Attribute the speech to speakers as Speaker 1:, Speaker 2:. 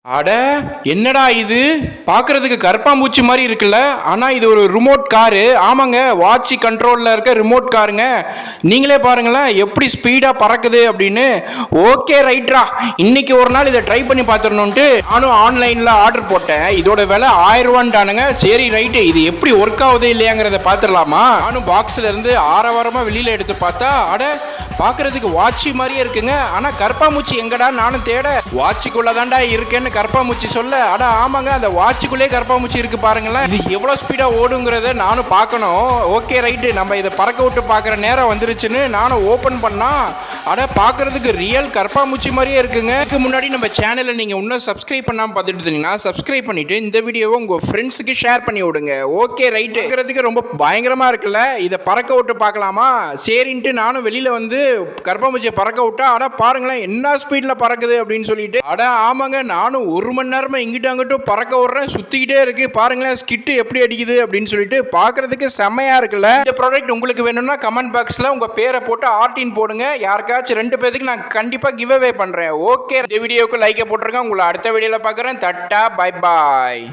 Speaker 1: அட என்னடா இது பார்க்கறதுக்கு கருப்பாம்பூச்சி மாதிரி இருக்குல்ல. ஆனால் இது ஒரு ரிமோட் காரு. ஆமாங்க, வாட்ச் கண்ட்ரோலில் இருக்க ரிமோட் காருங்க. நீங்களே பாருங்களேன் எப்படி ஸ்பீடாக பறக்குது அப்படின்னு. ஓகே ரைட்ரா, இன்னைக்கு ஒரு நாள் இதை ட்ரை பண்ணி பார்த்துடணுன்ட்டு நானும் ஆன்லைனில் ஆர்டர் போட்டேன். இதோட விலை 1000 ரூபான்ட்டானுங்க. சரி ரைட்டு, இது எப்படி ஒர்க் ஆகுது இல்லையாங்கிறத பார்த்துடலாமா. நானும் பாக்ஸில் இருந்து ஆரவாரமாக வெளியில் எடுத்து பார்த்தா அட பார்க்கறதுக்கு வாட்சி மாதிரியே இருக்குங்க. ஆனால் கருப்பாம்பூச்சி எங்கடா நானும் தேட வாட்சிக்குள்ள தாண்டா இருக்கேன்னு கருப்பாம்பூச்சி சொல்ல, அட ஆமாங்க, அந்த வாட்சுக்குள்ளே கருப்பாம்பூச்சி இருக்கு பாருங்களேன். இது எவ்வளோ ஸ்பீடாக ஓடுங்கிறத நானும் பார்க்கணும். ஓகே ரைட்டு, நம்ம இதை பறக்க விட்டு பார்க்குற நேரம் வந்துருச்சுன்னு நானும் ஓப்பன் பண்ணா அட பார்க்கறதுக்கு ரியல் கருப்பாம்பூச்சி மாதிரியே இருக்குங்க. இதுக்கு முன்னாடி நம்ம சேனலை நீங்கள் இன்னும் சப்ஸ்கிரைப் பண்ணாமல் பார்த்துட்டு இருந்தீங்கன்னா சப்ஸ்கிரைப் பண்ணிட்டு இந்த வீடியோவை உங்கள் ஃப்ரெண்ட்ஸுக்கு ஷேர் பண்ணி விடுங்க. ஓகே ரைட்டு, பார்க்கறதுக்கு ரொம்ப பயங்கரமாக இருக்குல்ல. இதை பறக்க விட்டு பார்க்கலாமா சரின்ட்டு நானும் வெளியில் வந்து கருப்பாம்பூச்சியை பறக்க விட்டா அட பாருங்களேன் என்ன ஸ்பீடில் பறக்குது அப்படின்னு சொல்லிட்டு. அட ஆமாங்க, நானும் 1 மணி நேரமா இங்கிட்ட அங்கிட்டும் பறக்க விடுறேன், சுத்திக்கிட்டே இருக்கு. பாருங்களேன் ஸ்கிட்டு எப்படி அடிக்குது அப்படின்னு சொல்லிட்டு பார்க்கறதுக்கு செம்மையா இருக்குல்ல. இந்த ப்ராடக்ட் உங்களுக்கு வேணும்னா கமெண்ட் பாக்ஸ்ல உங்க பேரை போட்டு ஆர்டின் போடுங்க. யாருக்காச்சும் 2 பேருக்கு நான் கண்டிப்பா கிவ் அவே பண்றேன். ஓகே, இந்த வீடியோக்கு லைக் போட்டுருங்க. உங்களை அடுத்த வீடியோல பார்க்குறேன். தட்டா பை பாய்.